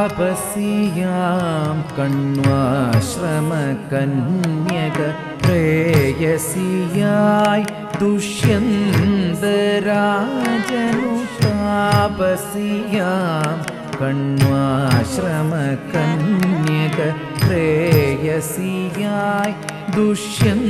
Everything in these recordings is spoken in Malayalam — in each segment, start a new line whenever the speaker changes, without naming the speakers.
താപസിയാം കണ്വാശ്രമകന്യക പ്രേയസിയായി ദുഷ്യന്തരാജനു താപസിയാം കണ്വാശ്രമകന്യക പ്രേയസിയായി ദുഷ്യന്തരാജനു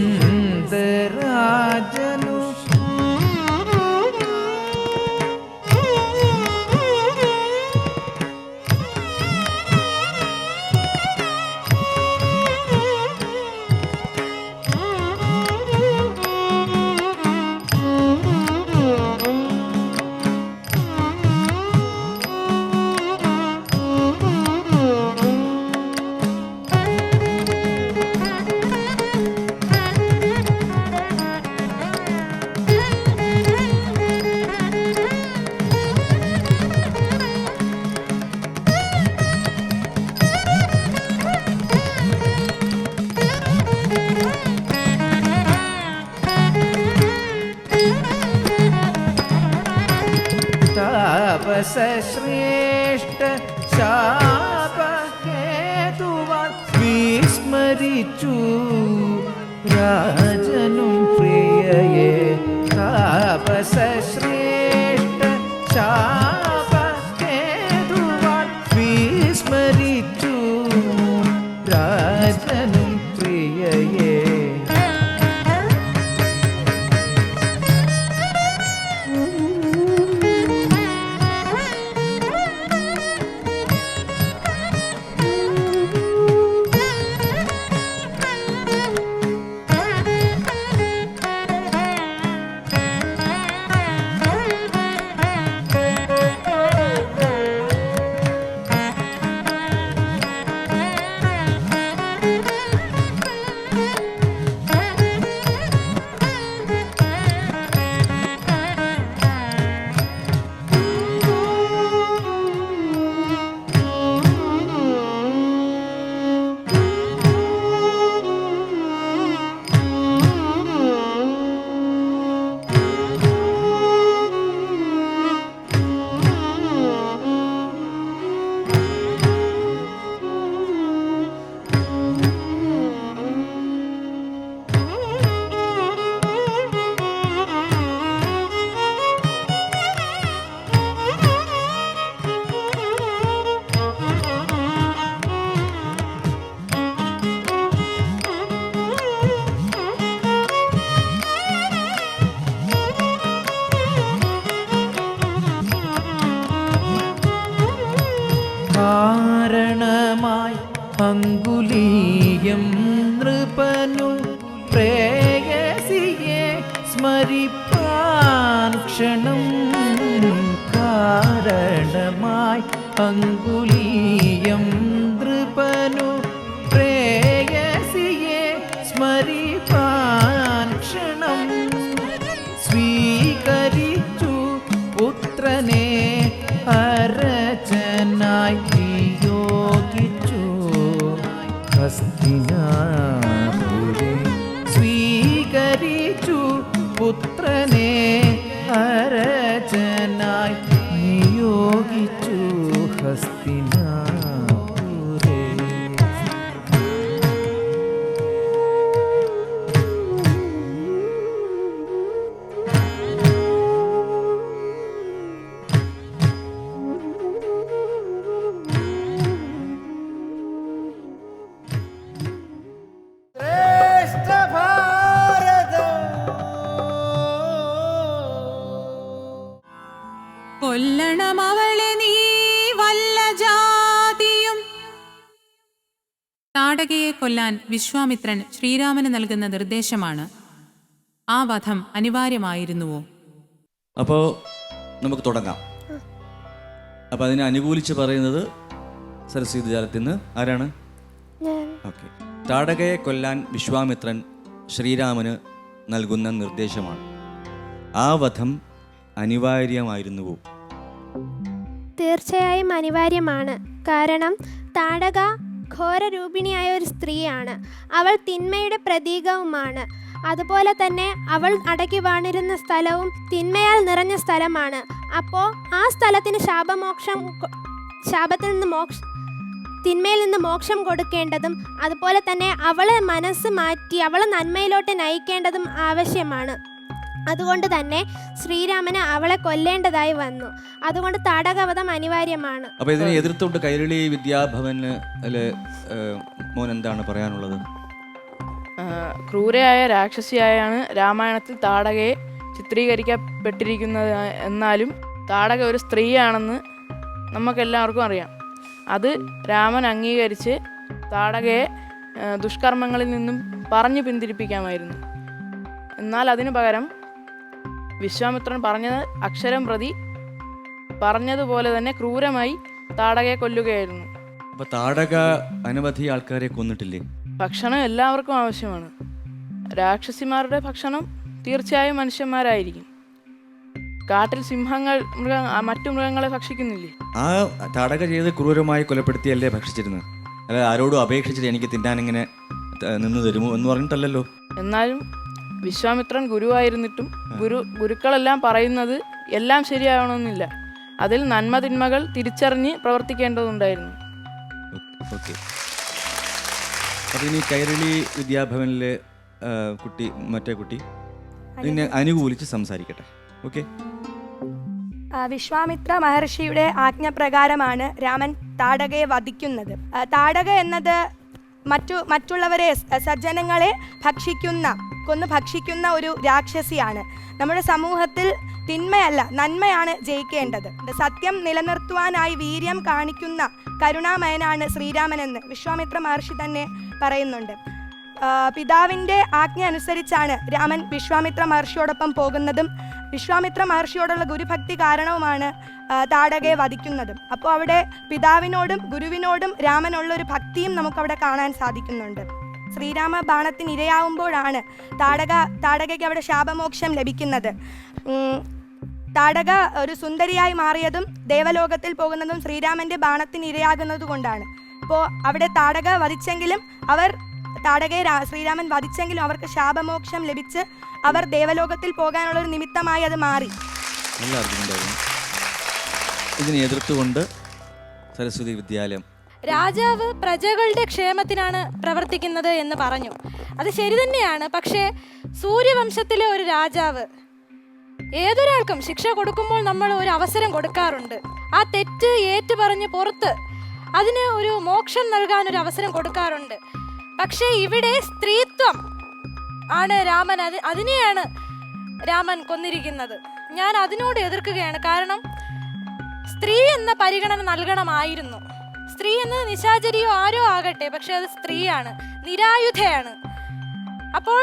താപസശ്രേഷ്ഠ ശാപഹേതുവാൻ വിസ്മരിച്ചു രാജനും പ്രിയയെ. താപസശ്രേഷ്ഠ ശാപഹേതുവാൻ വിസ്മരിച്ചു രാജനും പ്രിയയെ. കാരണമായി അങ്കുലീയം നൃപനു പ്രേയസിയെ സ്മരിപ്പാൻ ക്ഷണം. കാരണമായി അങ്കുലീയം നൃപനു പ്രേയസിയെ സ്മരിപ്പാൻ ക്ഷണം. സ്വീകരിച്ചു പുത്രനെ അരചനായി നിയോഗിച്ചു ഹസ്തിനാപുരേ. സ്വീകരിച്ചു പുത്രനെ അരചനായി നിയോഗിച്ചു ഹസ്തിനാപുരേ.
കൊല്ലണമവളെ നീ വല്ല ജാതിയും. താടകയെ കൊല്ലാൻ വിശ്വാമിത്രൻ ശ്രീരാമന് നൽകുന്ന നിർദ്ദേശമാണ്. ആ വധം അനിവാര്യമായിരുന്നുവോ?
അപ്പോൾ നമുക്ക് തുടങ്ങാം. അപ്പോൾ അതിനെ അനുകൂലിച്ച് പറയുന്നത് സരസ്വതി നിന്ന് ആരാണ്? ഓക്കെ. താടകയെ കൊല്ലാൻ വിശ്വാമിത്രൻ ശ്രീരാമന് നൽകുന്ന നിർദ്ദേശമാണ്. ആ വധം അനിവാര്യമായിരുന്നുവോ?
തീർച്ചയായും അനിവാര്യമാണ്. കാരണം താടക ഘോരരൂപിണിയായ ഒരു സ്ത്രീയാണ്. അവൾ തിന്മയുടെ പ്രതീകവുമാണ്. അതുപോലെ തന്നെ അവൾ അടക്കി വാണിരുന്ന സ്ഥലവും തിന്മയാൽ നിറഞ്ഞ സ്ഥലമാണ്. അപ്പോൾ ആ സ്ഥലത്തിന് ശാപത്തിൽ നിന്ന് തിന്മയിൽ നിന്ന് മോക്ഷം കൊടുക്കേണ്ടതും അതുപോലെ തന്നെ അവളെ മനസ്സ് മാറ്റി അവളെ നന്മയിലോട്ട് നയിക്കേണ്ടതും ആവശ്യമാണ്. അതുകൊണ്ട് തന്നെ ശ്രീരാമന് അവളെ കൊല്ലേണ്ടതായി വന്നു. അതുകൊണ്ട് താടകവധം അനിവാര്യമാണ്.
അപ്പോൾ ഇതിനെ എതിർത്തുകൊണ്ട് കൈരളി വിദ്യാഭവന് മോൻ എന്താണ് പറയാനുള്ളത്?
ക്രൂരയായ രാക്ഷസിയായാണ് രാമായണത്തിൽ താടകയെ ചിത്രീകരിക്കപ്പെട്ടിരിക്കുന്നത്. എന്നാലും താടക ഒരു സ്ത്രീയാണെന്ന് നമുക്കെല്ലാവർക്കും അറിയാം. അത് രാമൻ അംഗീകരിച്ച് താടകയെ ദുഷ്കർമ്മങ്ങളിൽ നിന്നും പറഞ്ഞു പിന്തിരിപ്പിക്കാമായിരുന്നു. എന്നാൽ അതിനു പകരം വിശ്വാമിത്രൻ പറഞ്ഞത് അക്ഷരം പ്രതി പറഞ്ഞതുപോലെ തന്നെ ക്രൂരമായി താടകയെ കൊല്ലുകയായിരുന്നു.
അപ്പോൾ താടക അനവധി ആൾക്കാരെ കൊന്നിട്ടില്ലേ?
ഭക്ഷണം എല്ലാവർക്കും ആവശ്യമാണ്. രാക്ഷസിമാരുടെ ഭക്ഷണം തീർച്ചയായും മനുഷ്യന്മാരായിരിക്കും. കാട്ടിൽ സിംഹങ്ങൾ മറ്റു മൃഗങ്ങളെ ഭക്ഷിക്കുന്നില്ലേ?
ആ താടക ചെയ്ത് ക്രൂരമായി കൊലപ്പെടുത്തിയല്ലേ ഭക്ഷിച്ചിരുന്നത്? അല്ല ആരോടും അപേക്ഷിച്ചിട്ട് എനിക്ക് തിന്നാനിങ്ങനെ നിന്ന് തരുമോ എന്ന് പറഞ്ഞിട്ടല്ലല്ലോ.
എന്നാലും വിശ്വാമിത്രൻ ഗുരുവായിരുന്നിട്ടും ഗുരുക്കളെല്ലാം പറയുന്നത് എല്ലാം ശരിയാവണമെന്നില്ല. അതിൽ നന്മ തിന്മകൾ തിരിച്ചറിഞ്ഞ് പ്രവർത്തിക്കേണ്ടതുണ്ടായിരുന്നു.
ഓക്കെ. അപ്പോൾ ഇനി കൈരളി വിദ്യാഭവനിലെ കുട്ടി മറ്റേ കുട്ടി ഇതിനെ അനുകൂലിച്ച് സംസാരിക്കട്ടെ. ഓക്കെ.
വിശ്വാമിത്ര മഹർഷിയുടെ ആജ്ഞപ്രകാരമാണ് രാമൻ താടകയെ വധിക്കുന്നത്. താടക എന്നത് മറ്റുള്ളവരെ സജ്ജനങ്ങളെ കൊന്നു ഭക്ഷിക്കുന്ന ഒരു രാക്ഷസിയാണ്. നമ്മുടെ സമൂഹത്തിൽ തിന്മയല്ല നന്മയാണ് ജയിക്കേണ്ടത്. സത്യം നിലനിർത്തുവാനായി വീര്യം കാണിക്കുന്ന കരുണാമയനാണ് ശ്രീരാമനെന്ന് വിശ്വാമിത്ര മഹർഷി തന്നെ പറയുന്നുണ്ട്. പിതാവിൻ്റെ ആജ്ഞ അനുസരിച്ചാണ് രാമൻ വിശ്വാമിത്ര മഹർഷിയോടൊപ്പം പോകുന്നതും വിശ്വാമിത്ര മഹർഷിയോടുള്ള ഗുരുഭക്തി കാരണവുമാണ് താടകയെ വധിക്കുന്നതും. അപ്പോൾ അവിടെ പിതാവിനോടും ഗുരുവിനോടും രാമനുള്ളൊരു ഭക്തിയും നമുക്കവിടെ കാണാൻ സാധിക്കുന്നുണ്ട്. ശ്രീരാമ ബാണത്തിന് ഇരയാവുമ്പോഴാണ് താടകയ്ക്ക് അവിടെ ശാപമോക്ഷം ലഭിക്കുന്നത്. താടക ഒരു സുന്ദരിയായി മാറിയതും ദേവലോകത്തിൽ പോകുന്നതും ശ്രീരാമൻ്റെ ബാണത്തിന് ഇരയാകുന്നത് കൊണ്ടാണ്. അപ്പോൾ അവിടെ താടക വധിച്ചെങ്കിലും താടകയെ ശ്രീരാമൻ വധിച്ചെങ്കിലും അവർക്ക് ശാപമോക്ഷം ലഭിച്ച് അവർ ദേവലോകത്തിൽ പോകാനുള്ളൊരു നിമിത്തമായി അത് മാറി.
ഇതിനെ എതിർത്തുകൊണ്ട് സരസ്വതി വിദ്യാലയം
രാജാവ് പ്രജകളുടെ ക്ഷേമത്തിനാണ് പ്രവർത്തിക്കുന്നത് എന്ന് പറഞ്ഞു. അത് ശരി തന്നെയാണ്. പക്ഷേ സൂര്യവംശത്തിലെ ഒരു രാജാവ് ഏതൊരാൾക്കും ശിക്ഷ കൊടുക്കുമ്പോൾ നമ്മൾ ഒരു അവസരം കൊടുക്കാറുണ്ട്. ആ തെറ്റ് ഏറ്റു പറഞ്ഞ് പുറത്ത് അതിന് ഒരു മോക്ഷം നൽകാൻ ഒരു അവസരം കൊടുക്കാറുണ്ട്. പക്ഷേ ഇവിടെ സ്ത്രീത്വം ആണ് അതിനെയാണ് രാമൻ കൊന്നിരിക്കുന്നത്. ഞാൻ അതിനോട് എതിർക്കുകയാണ്. കാരണം സ്ത്രീ എന്ന പരിഗണന നൽകണമായിരുന്നു. സ്ത്രീ എന്നത് നിശാചരിയോ ആരോ ആകട്ടെ, പക്ഷെ അത് സ്ത്രീയാണ്, നിരായുധയാണ്. അപ്പോൾ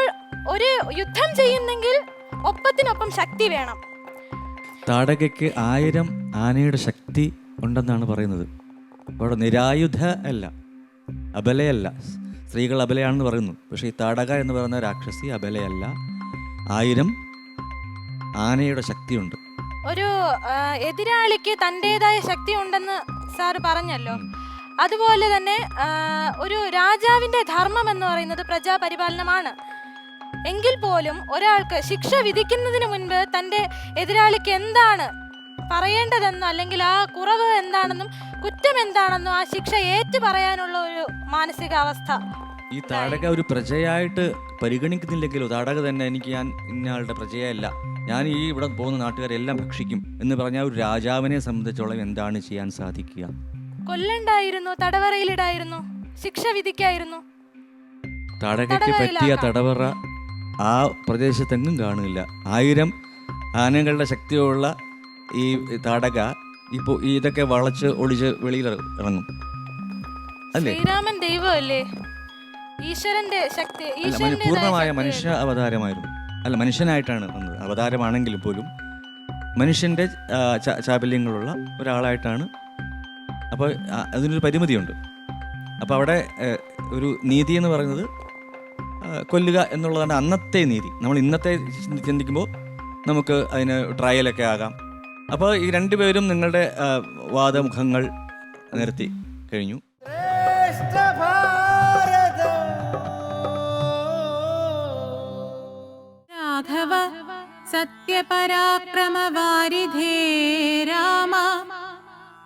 ഒരു യുദ്ധം ചെയ്യുന്നെങ്കിൽ ഒപ്പത്തിനൊപ്പം ശക്തി വേണം.
താടകയ്ക്ക് 1000 ആനയുടെ ശക്തി ഉണ്ടെന്നാണ് പറയുന്നത്. അവിടെ നിരായുധ അല്ല, അബലയല്ല. സ്ത്രീകൾ അബലയാണെന്ന് പറയുന്നു. പക്ഷേ ഈ താടക എന്ന് പറയുന്ന രാക്ഷസി അബലയല്ല. 1000 ആനയുടെ ശക്തിയുണ്ട്.
ഒരു എതിരാളിക്ക് തൻ്റെതായ ശക്തി ഉണ്ടെന്ന് സാറ് പറഞ്ഞല്ലോ. അതുപോലെ തന്നെ ഒരു രാജാവിൻ്റെ ധർമ്മം എന്ന് പറയുന്നത് പ്രജാപരിപാലനമാണ്. എങ്കിൽ പോലും ഒരാൾക്ക് ശിക്ഷ വിധിക്കുന്നതിന് മുൻപ് തൻ്റെ എതിരാളിക്ക് എന്താണ് പറയേണ്ടതെന്നോ അല്ലെങ്കിൽ ആ കുറവ് എന്താണെന്നും കുറ്റം എന്താണെന്നും ആ ശിക്ഷ ഏറ്റു പറയാനുള്ള ഒരു മാനസികാവസ്ഥ.
ഈ താടക ഒരു പ്രജയായിട്ട് പരിഗണിക്കുന്നില്ലെങ്കിലോ, താടക തന്നെ ഞാൻ ഇന്നയാളുടെ പ്രജയല്ല, ഞാൻ ഈ ഇവിടെ പോകുന്ന നാട്ടുകാരെല്ലാം ഭക്ഷിക്കും എന്ന് പറഞ്ഞാൽ ഒരു രാജാവിനെ സംബന്ധിച്ചോളം എന്താണ് ചെയ്യാൻ സാധിക്കുക?
കൊല്ലണ്ടായിരുന്നു, തടവറയിലിടായിരുന്നു, ശിക്ഷ വിധിക്കായിരുന്നു.
താടകയ്ക്ക് പറ്റിയ തടവറ ആ പ്രദേശത്തെങ്ങും കാണില്ല. 1000 ആനകളുടെ ശക്തിയുള്ള ഈ താടക ഇപ്പോൾ ഇതൊക്കെ വളച്ച് ഒളിച്ച് വെളിയിൽ ഇറങ്ങും അല്ലേ?
ശ്രീരാമൻ ദൈവമല്ലേ, ഈശ്വരന്റെ ശക്തി,
പൂർണ്ണമായ മനുഷ്യ അവതാരമായിരുന്നു. അല്ല, മനുഷ്യനായിട്ടാണ് വന്നത്. അവതാരമാണെങ്കിലും പോലും മനുഷ്യൻ്റെ ചാബല്യങ്ങളുള്ള ഒരാളായിട്ടാണ്. അപ്പോൾ അതിനൊരു പരിമിതിയുണ്ട്. അപ്പോൾ അവിടെ ഒരു നീതി എന്ന് പറയുന്നത് കൊല്ലുക എന്നുള്ളതാണ് അന്നത്തെ നീതി. നമ്മൾ ഇന്നത്തെ ചിന്തിക്കുമ്പോൾ നമുക്ക് അതിന് ട്രയലൊക്കെ ആകാം. അപ്പോൾ ഈ രണ്ടുപേരും നിങ്ങളുടെ വാദമുഖങ്ങൾ നിരത്തി കഴിഞ്ഞു.
രാഘവ സത്യപരാക്രമവാരിധേ രാമ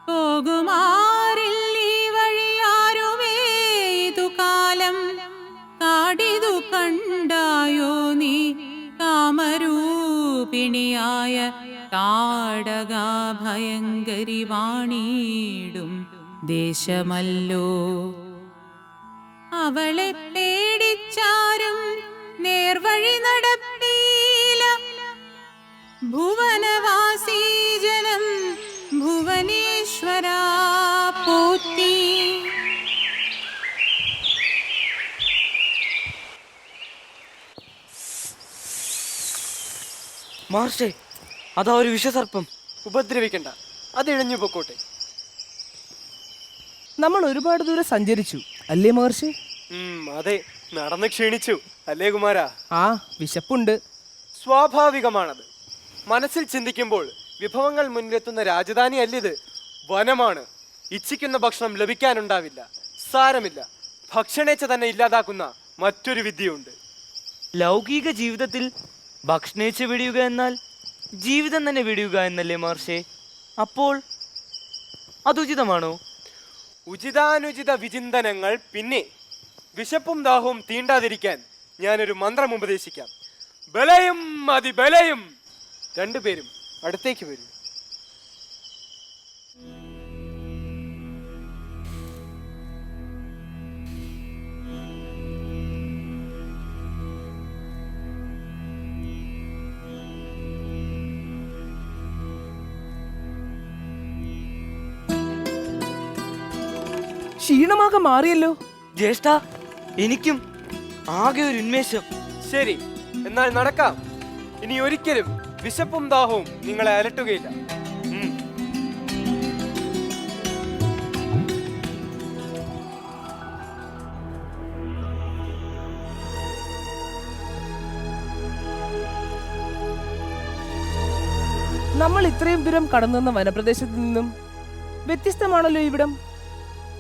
പോകുമാറില്ലീ വഴിയായി നീ കാമരൂപിണിയായ താടക ഭയങ്കരി വാണിടും ദേശമല്ലോ. അവളെ പേടിച്ചാരും നേർവഴി നടപ്പീല. ഭുവനവാസീ ജനം ഭുവനേശ്വര പോറ്റി.
മാർഷേ, അതാ ഒരു വിഷസർപ്പം. ഉപദ്രവിക്കണ്ട, അത് ഇഴഞ്ഞു പൊക്കോട്ടെ.
നമ്മൾ ഒരുപാട് ദൂരം സഞ്ചരിച്ചു അല്ലേ മഹർഷി?
അതെ, നടന്ന് ക്ഷീണിച്ചു അല്ലേ കുമാരാ?
ആ, വിശപ്പുണ്ട്.
സ്വാഭാവികമാണത്. മനസ്സിൽ ചിന്തിക്കുമ്പോൾ വിഭവങ്ങൾ മുന്നിലെത്തുന്ന രാജധാനി അല്ലിത്. വനമാണ്. ഇച്ഛിക്കുന്ന ഭക്ഷണം ലഭിക്കാനുണ്ടാവില്ല. സാരമില്ല, ഭക്ഷണേച്ഛ തന്നെ ഇല്ലാതാക്കുന്ന മറ്റൊരു വിദ്യയുണ്ട്.
ലൗകിക ജീവിതത്തിൽ ഭക്ഷണേച്ഛ വെടിയുക എന്നാൽ ജീവിതം തന്നെ വെടിയുക എന്നല്ലേ മഹർഷേ? അപ്പോൾ അതുചിതമാണോ?
ഉചിതാനുചിത വിചിന്തനങ്ങൾ പിന്നെ. വിശപ്പും ദാഹവും തീണ്ടാതിരിക്കാൻ ഞാനൊരു മന്ത്രം ഉപദേശിക്കാം. ബലയും അതിബലയും. രണ്ടുപേരും അടുത്തേക്ക് വരൂ.
ക്ഷീണമാകെ മാറിയല്ലോ.
ജ്യേഷ്ഠ, എനിക്കും ആകെ ഒരു ഉന്മേഷം.
ശരി, എന്നാൽ നടക്കാം. ഇനി ഒരിക്കലും വിശപ്പും ദാഹവും നിങ്ങളെ അലട്ടുകയില്ല.
നമ്മൾ ഇത്രയും ദൂരം കടന്നു വന്ന വനപ്രദേശത്ത് നിന്നും വ്യത്യസ്തമാണല്ലോ ഇവിടം.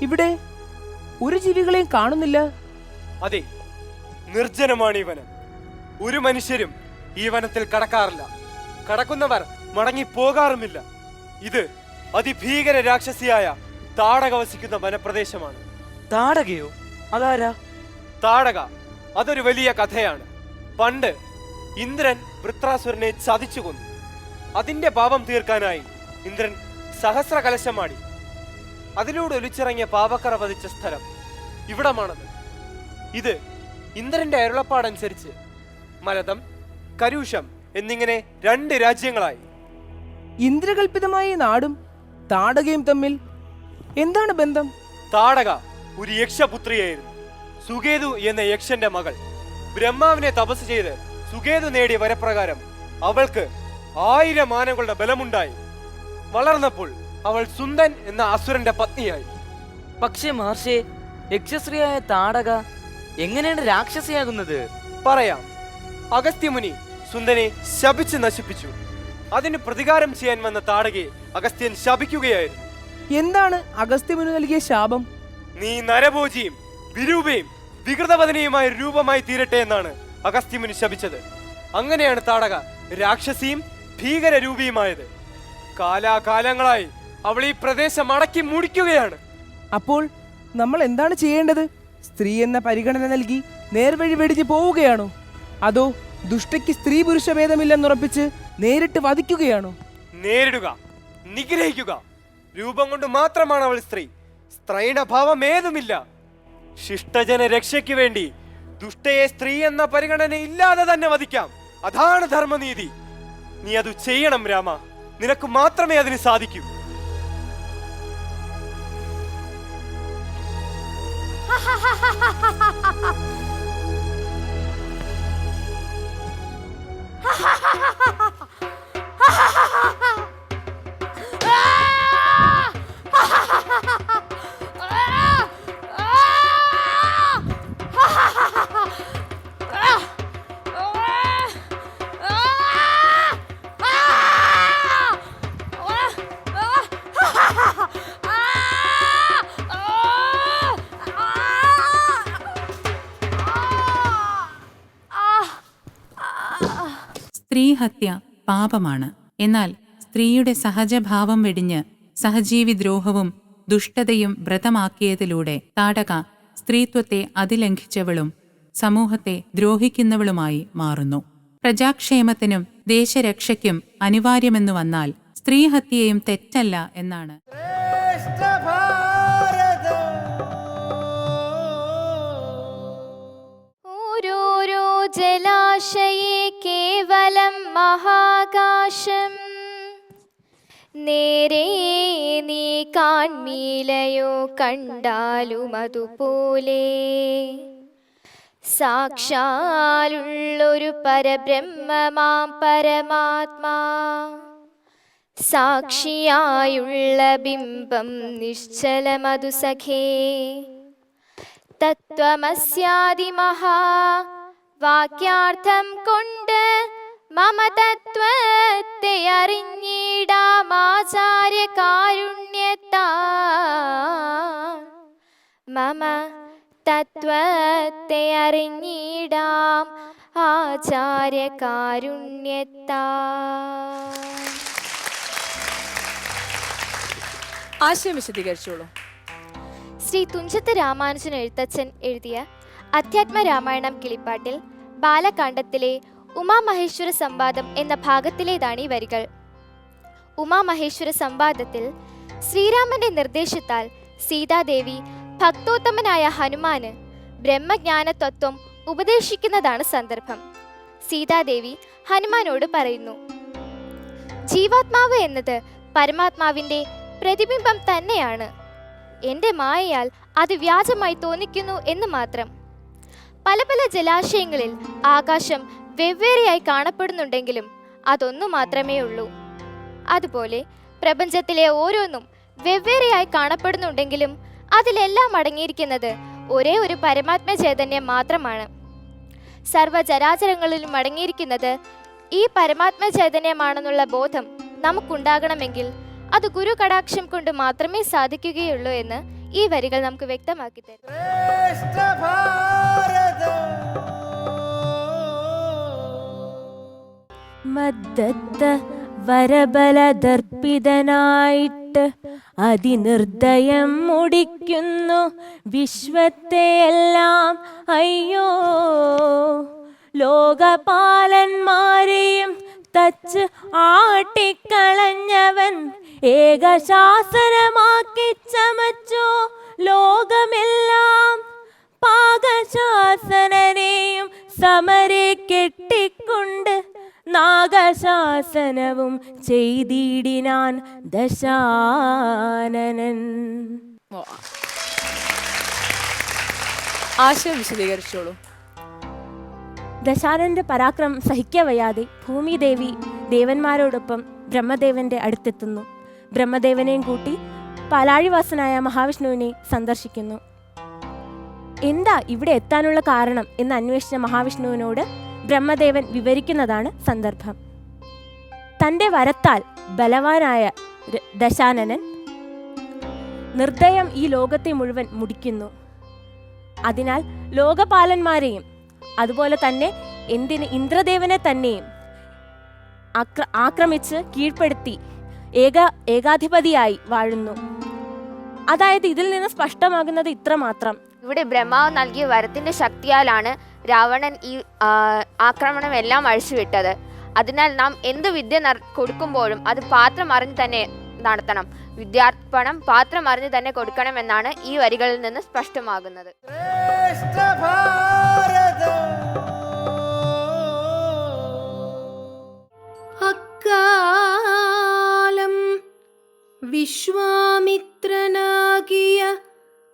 ഇവിടെ ഒരു ജീവികളെയും കാണുന്നില്ല.
അതെ, നിർജ്ജനമാണ് ഈ വനം. ഒരു മനുഷ്യരും ഈ വനത്തിൽ കടക്കാറില്ല. കടക്കുന്നവർ മടങ്ങി പോകാറുമില്ല. ഇത് അതിഭീകര രാക്ഷസിയായ താടക വസിക്കുന്ന വനപ്രദേശമാണ്.
താടകയോ? അതാരാ?
താടക അതൊരു വലിയ കഥയാണ്. പണ്ട് ഇന്ദ്രൻ വൃത്രാസുരനെ ചതിച്ചു കൊന്നു. അതിന്റെ പാപം തീർക്കാനായി ഇന്ദ്രൻ സഹസ്ര കലശമാടി. അതിലൂടെ ഒലിച്ചിറങ്ങിയ പാപക്കറ പതിച്ച സ്ഥലം ഇവിടമാണത്. ഇത് ഇന്ദ്രന്റെ അരുളപ്പാടനുസരിച്ച് മലതം, കരൂഷം എന്നിങ്ങനെ 2 രാജ്യങ്ങളായി.
ഇന്ദ്രകൽപിതമായ ഈ നാടും താടകയും തമ്മിൽ എന്താണ് ബന്ധം?
താടക ഒരു യക്ഷപുത്രിയായിരുന്നു. സുകേതു എന്ന യക്ഷന്റെ മകൾ. ബ്രഹ്മാവിനെ തപസ് ചെയ്ത് സുകേതു നേടിയ വരപ്രകാരം അവൾക്ക് 1000 ആനകളുടെ ബലമുണ്ടായി. വളർന്നപ്പോൾ അവൾ സുന്ദൻ എന്ന അസുരന്റെ പത്നിയായി.
പക്ഷേ മഹർഷേ, യക്ഷശ്രീയായ താടക എങ്ങനെയാണ് രാക്ഷസിയാകുന്നത്?
പറയാം. അഗസ്ത്യമുനി സുന്ദനെ ശപിച്ച് നശിപ്പിച്ചു. അതിന് പ്രതികാരം ചെയ്യാൻ വന്ന താടകയെ അഗസ്ത്യൻ ശപിക്കുകയായിരുന്നു.
എന്താണ് അഗസ്ത്യമുനി നൽകിയ ശാപം?
നീ നരഭോജിയും വിരൂപയും വികൃതവദനയുമായ രൂപമായി തീരട്ടെ എന്നാണ് അഗസ്ത്യമുനി ശപിച്ചത്. അങ്ങനെയാണ് താടക രാക്ഷസിയും ഭീകരരൂപിയുമായത്. കാലാകാലങ്ങളായി അവൾ ഈ പ്രദേശം അടക്കി മുടിക്കുകയാണ്.
അപ്പോൾ നമ്മൾ എന്താണ് ചെയ്യേണ്ടത്? സ്ത്രീ എന്ന പരിഗണന നൽകി നേർവഴി വെടിഞ്ഞു പോവുകയാണോ? അതോ ദുഷ്ടയ്ക്ക് സ്ത്രീ പുരുഷ ഭേദമില്ലെന്നുറപ്പിച്ച് നേരിട്ട് വധിക്കുകയാണോ?
നേരിടുക, നിഗ്രഹിക്കുക. രൂപം കൊണ്ട് മാത്രമാണ് അവൾ സ്ത്രീ. സ്ത്രൈണഭാവം ഏതുമില്ല. ശിഷ്ടജന രക്ഷയ്ക്ക് വേണ്ടി ദുഷ്ടയെ സ്ത്രീ എന്ന പരിഗണന ഇല്ലാതെ തന്നെ വധിക്കാം. അതാണ് ധർമ്മനീതി. നീ അത് ചെയ്യണം രാമ. നിനക്ക് മാത്രമേ അതിന് സാധിക്കൂ.
സ്ത്രീഹത്യ പാപമാണ്. എന്നാൽ സ്ത്രീയുടെ സഹജഭാവം വെടിഞ്ഞ് സഹജീവി ദ്രോഹവും ദുഷ്ടതയും വ്രതമാക്കിയതിലൂടെ താടക സ്ത്രീത്വത്തെ അതിലംഘിച്ചവളും സമൂഹത്തെ ദ്രോഹിക്കുന്നവളുമായി മാറുന്നു. പ്രജാക്ഷേമത്തിനും ദേശരക്ഷയ്ക്കും അനിവാര്യമെന്നു വന്നാൽ സ്ത്രീഹത്യയും തെറ്റല്ല എന്നാണ്
ഓരോരോ ജലാശയേ കേവലം മഹാകാശം നേരെ നീ കാൺമീലയോ കണ്ടാലും അതുപോലെ സാക്ഷാലുള്ളൊരു പരബ്രഹ്മമാം പരമാത്മാ സാക്ഷിയായുള്ള ബിംബം നിശ്ചലമതു സഖേ തത്വമസ്യാദിമഹാ വാക്യാർത്ഥം കൊണ്ട് മമ തത്വത്തെ അറിഞ്ഞിടാമാചാര്യ കാരുണ്യത്താ മമ തത്വത്തെ അറിഞ്ഞിടാം ആചാര്യ കാരുണ്യത്താ.
ആശയം വിശദീകരിച്ചോളൂ.
ശ്രീ തുഞ്ചത്ത് രാമാനുജൻ എഴുത്തച്ഛൻ എഴുതിയ അധ്യാത്മ രാമായണം കിളിപ്പാട്ടിൽ ബാലകാണ്ഡത്തിലെ ഉമാമഹേശ്വര സംവാദം എന്ന ഭാഗത്തിലേതാണ് ഈ വരികൾ. ഉമാമഹേശ്വര സംവാദത്തിൽ ശ്രീരാമന്റെ നിർദ്ദേശത്താൽ സീതാദേവി ഭക്തോത്തമനായ ഹനുമാന് ബ്രഹ്മജ്ഞാന തത്വം ഉപദേശിക്കുന്നതാണ് സന്ദർഭം. സീതാദേവി ഹനുമാനോട് പറയുന്നു, ജീവാത്മാവ് എന്നത് പരമാത്മാവിൻ്റെ പ്രതിബിംബം തന്നെയാണ്. എൻ്റെ മായയാൽ അത് വ്യാജമായി തോന്നിക്കുന്നു എന്ന് മാത്രം. പല പല ജലാശയങ്ങളിൽ ആകാശം വെവ്വേറെയായി കാണപ്പെടുന്നുണ്ടെങ്കിലും അതൊന്നു മാത്രമേ ഉള്ളൂ. അതുപോലെ പ്രപഞ്ചത്തിലെ ഓരോന്നും വെവ്വേറെയായി കാണപ്പെടുന്നുണ്ടെങ്കിലും അതിലെല്ലാം അടങ്ങിയിരിക്കുന്നത് ഒരേ ഒരു പരമാത്മ ചൈതന്യം മാത്രമാണ്. സർവചരാചരങ്ങളിലും അടങ്ങിയിരിക്കുന്നത് ഈ പരമാത്മ ചൈതന്യമാണെന്നുള്ള ബോധം നമുക്കുണ്ടാകണമെങ്കിൽ അത് ഗുരു കടാക്ഷം കൊണ്ട് മാത്രമേ സാധിക്കുകയുള്ളൂ എന്ന് ഈ വരികൾ നമുക്ക് വ്യക്തമാക്കി തരും.
മദ്ദത്ത വരബലദർപ്പിതനായിട്ട് അതിനിർദ്ദയം മുടിക്കുന്നു വിശ്വത്തെയെല്ലാം. അയ്യോ, ലോകപാലന്മാരെയും തച്ച് ആട്ടിക്കളഞ്ഞവൻ ഏകശാസനമാക്കി ചമച്ചോ ലോകമെല്ലാം. പാകശാസനനെയും സമരെ കെട്ടിക്കൊണ്ട് നാഗശാസനവും ചെയ്തിടിനാൻ ദശാനനൻ.
ആശയം വിശദീകരിച്ചോളൂ.
ദശാനന്റെ പരാക്രമം സഹിക്കവയ്യാതെ ഭൂമിദേവി ദേവന്മാരോടൊപ്പം ബ്രഹ്മദേവന്റെ അടുത്തെത്തുന്നു. ബ്രഹ്മദേവനെയും കൂട്ടി പാലാഴിവാസനായ മഹാവിഷ്ണുവിനെ സന്ദർശിക്കുന്നു. എന്താ ഇവിടെ എത്താനുള്ള കാരണം എന്ന് അന്വേഷിച്ച മഹാവിഷ്ണുവിനോട് ബ്രഹ്മദേവൻ വിവരിക്കുന്നതാണ് സന്ദർഭം. തൻ്റെ വരത്താൽ ബലവാനായ ദശാനനൻ നിർദ്ദയം ഈ ലോകത്തെ മുഴുവൻ മുടിക്കുന്നു. അതിനാൽ ലോകപാലന്മാരെയും അതുപോലെ തന്നെ ഇന്ദ്രദേവനെ തന്നെയും ആക്രമിച്ച് കീഴ്പ്പെടുത്തി ഏകാധിപതിയായി വാഴുന്നു. അതായത് ഇതിൽ നിന്ന് സ്പഷ്ടമാകുന്നത് ഇത്രമാത്രം:
ഇവിടെ ബ്രഹ്മാവ് നൽകിയ വരത്തിന്റെ ശക്തിയാലാണ് രാവണൻ ഈ ആക്രമണം എല്ലാം അഴിച്ചുവിട്ടത്. അതിനാൽ നാം എന്ത് വിദ്യ കൊടുക്കുമ്പോഴും അത് പാത്രം അറിഞ്ഞ് തന്നെ നടത്തണം. വിദ്യാർപ്പണം പാത്രം അറിഞ്ഞ് തന്നെ കൊടുക്കണമെന്നാണ് ഈ വരികളിൽ നിന്ന് സ്പഷ്ടമാകുന്നത്.
അക്കാലം വിശ്വാമിത്രനാകിയ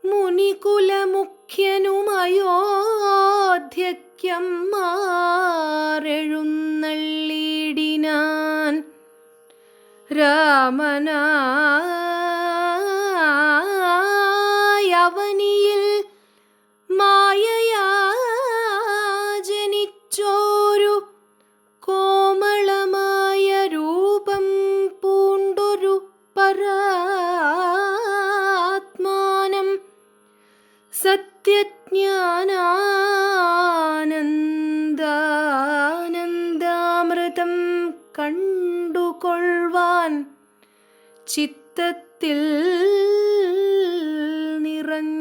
മുനികുലമുഖ്യനുമയോധ്യയ്ക്കം മാറെഴുന്നള്ളിടിനാൻ. രാമനായവനിയിൽ മായയാ ജനിച്ചോരു കോമളമായ രൂപം പൂണ്ടൊരു പരാത്മാനം സത്യജ്ഞാനാനന്ദാനന്ദാമൃതം കണ്ടുകൊള്ളുവാൻ ചിത്തത്തിൽ നിറഞ്ഞാനന്ദം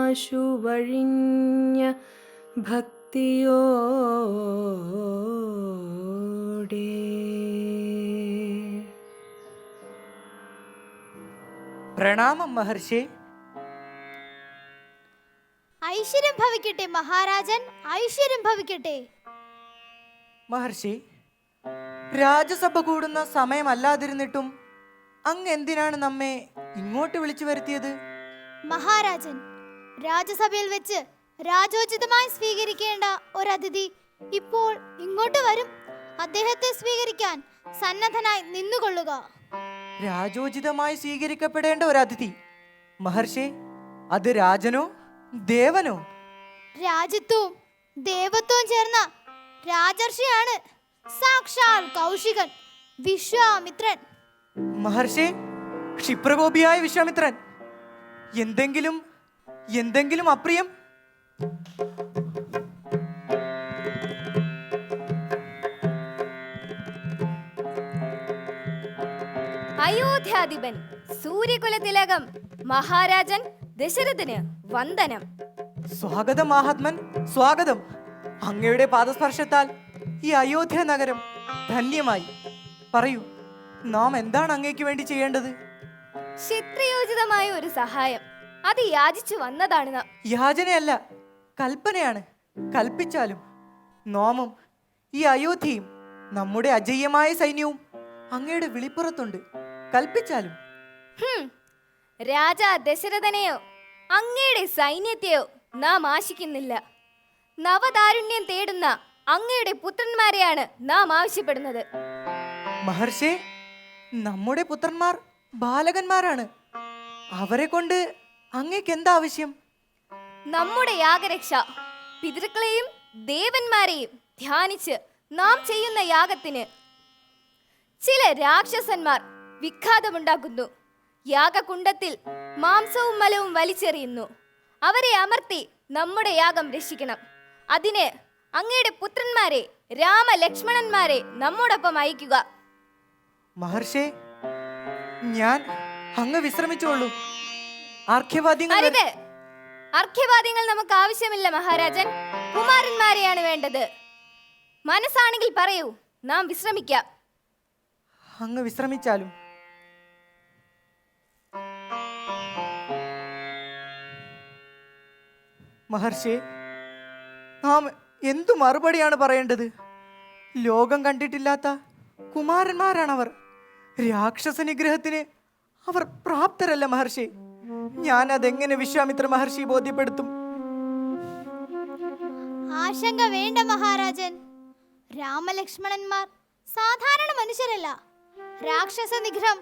ആശു വഴിഞ്ഞ ഭക്തിയോടെ.
പ്രണാമം മഹർഷി.
ഐശ്വര്യം ഭവിക്കട്ടെ മഹാരാജൻ, ഐശ്വര്യം ഭവിക്കട്ടെ.
മഹർഷി, രാജസഭ കൂടുന്ന സമയമല്ലാതിരുന്നിട്ടും അങ്ങ് എന്തിനാണ് നമ്മെ ഇങ്ങോട്ട് വിളിച്ചു വരുത്തിയത്?
മഹാരാജൻ, രാജസഭയിൽ വെച്ച് രാജോചിതമായി സ്വീകരിക്കേണ്ട ഒരതിഥി ഇപ്പോൾ ഇങ്ങോട്ട് വരും. അദ്ദേഹത്തെ സ്വീകരിക്കാൻ സന്നദ്ധനായി നിന്നുകൊള്ളുക.
രാജോചിതമായി സ്വീകരിക്കപ്പെടേണ്ട ഒരു അതിഥി? മഹർഷി, അത് രാജനോ ദേവനോ?
രാജ്യത്വവും ദേവത്വവും ചേർന്ന രാജർഷിയാണ് സാക്ഷാൽ കൗശികൻ, വിശ്വാമിത്രൻ.
മഹർഷി, ക്ഷിപ്രകോപിയായ വിശ്വാമിത്രൻ, എന്തെങ്കിലും അപ്രിയം?
അയോധ്യാധിപൻ സൂര്യകുലതിലകം മഹാരാജൻ ദശരഥന് വന്ദനം.
സ്വാഗതം മഹാത്മൻ, സ്വാഗതം. അങ്ങയുടെ പാദസ്പർശത്താൽ ഈ അയോധ്യ നഗരം ധന്യമായി. പറയൂ, നാം എന്താണ് അങ്ങേക്ക് വേണ്ടി ചെയ്യേണ്ടത്?
ക്ഷത്രിയോചിതമായ ഒരു സഹായം, അത് യാചിച്ചു വന്നതാണ് നാം.
യാചനയല്ല, കൽപ്പനയാണ്. കൽപ്പിച്ചാലും നോമും ഈ അയോധ്യയും നമ്മുടെ അജയ്യമായ സൈന്യവും അങ്ങയുടെ വിളിപ്പുറത്തുണ്ട്. കൽപ്പിച്ചാലും.
രാജാ ദശരഥനെയോ അങ്ങയുടെ സൈന്യത്തെയോ നാം ആശിക്കുന്നില്ല. നവതാരുണ്യം തേടുന്ന അങ്ങയുടെ പുത്രന്മാരെയാണ് നാം ആവശ്യപ്പെടുന്നത്.
മഹർഷി, നമ്മുടെ പുത്രന്മാർ ബാലകന്മാരാണ്. അവരെ കൊണ്ട് അങ്ങേക്ക് എന്താ ആവശ്യം?
നമ്മുടെ യാഗരക്ഷ, പിതൃക്കളെയും ദേവന്മാരെയും ധ്യാനിച്ച് നാം ചെയ്യുന്ന യാഗത്തിന് ചില രാക്ഷസന്മാർ വിഘാതമുണ്ടാക്കുന്നു. യാഗകുണ്ടത്തിൽ മാംസവും മലവും വലിച്ചെറിയുന്നു. അവരെ അമർത്തി നമ്മുടെ യാഗം രക്ഷിക്കണം. അതിന് അങ്ങയുടെ പുത്രന്മാരെ, രാമലക്ഷ്മണന്മാരെ നമ്മോടൊപ്പം അയക്കുക.
മഹർഷി, ഞാൻ അങ്ങ് വിശ്രമിച്ചോളൂ. അർഘ്യവാദ്യങ്ങൾ
അർഘ്യവാദ്യങ്ങൾ നമുക്ക് ആവശ്യമില്ല മഹാരാജൻ. കുമാരന്മാരെയാണ് വേണ്ടത്. മനസ്സാണെങ്കിൽ പറയൂ, നാം വിശ്രമിക്കാം.
അങ്ങ് വിശ്രമിച്ചാലും. മഹർഷി, നാം എന്തു മറുപടിയാണ് പറയേണ്ടത്? ലോകം കണ്ടിട്ടില്ലാത്ത കുമാരന്മാരാണവർ. രാക്ഷസ നിഗ്രഹത്തിന് അവർ പ്രാപ്തരല്ല മഹർഷി. ഞാൻ അതെങ്ങനെ വിശ്വാമിത്ര മഹർഷി ബോധ്യപ്പെടുത്തും?
ആശങ്ക വേണ്ട മഹാരാജൻ. രാമലക്ഷ്മണന്മാർ സാധാരണ മനുഷ്യരല്ല. രാക്ഷസ നിഗ്രഹം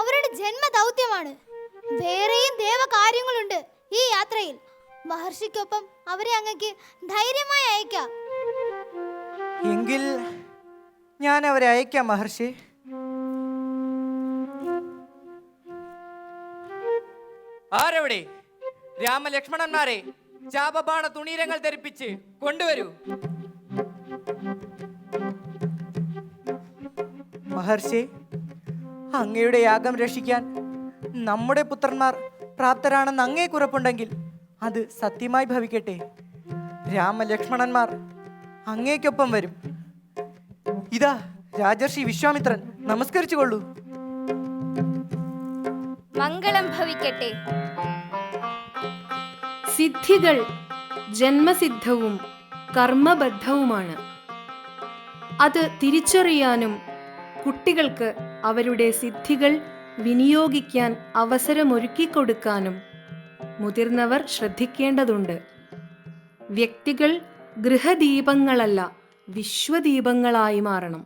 അവരുടെ ജന്മ ദൗത്യമാണ്. വേറെയും ദേവകാര്യങ്ങളുണ്ട് ഈ യാത്രയിൽ. മഹർഷിക്കൊപ്പം അവരെ അങ്ങക്ക് ധൈര്യമായി അയക്കാം.
എങ്കിൽ ഞാൻ അവരെ അയക്കാം മഹർഷി. ആരവിടെ? രാമലക്ഷ്മണന്മാരെ ചാപബാണ തുണീരങ്ങൾ ധരിപ്പിച്ച് കൊണ്ടുവരൂ. മഹർഷി, അങ്ങയുടെ യാഗം രക്ഷിക്കാൻ നമ്മുടെ പുത്രന്മാർ പ്രാപ്തരാണെന്ന് അങ്ങേക്കുറപ്പുണ്ടെങ്കിൽ അത് സത്യമായി ഭവിക്കട്ടെ. രാമലക്ഷ്മണന്മാർ അങ്ങേക്കൊപ്പം വരും. ഇതാ രാജർഷി വിശ്വാമിത്രൻ, നമസ്കരിച്ചുകൊള്ളൂ.
മംഗളം ഭവിക്കട്ടെ.
സിദ്ധികൾ ജന്മസിദ്ധവും കർമ്മബദ്ധവുമാണ്. അത് തിരിച്ചറിയാനും കുട്ടികൾക്ക് അവരുടെ സിദ്ധികൾ വിനിയോഗിക്കാൻ അവസരമൊരുക്കിക്കൊടുക്കാനും മുതിർന്നവർ ശ്രദ്ധിക്കേണ്ടതുണ്ട്. വ്യക്തികൾ ഗൃഹദീപങ്ങളല്ല, വിശ്വദീപങ്ങളായി മാറണം.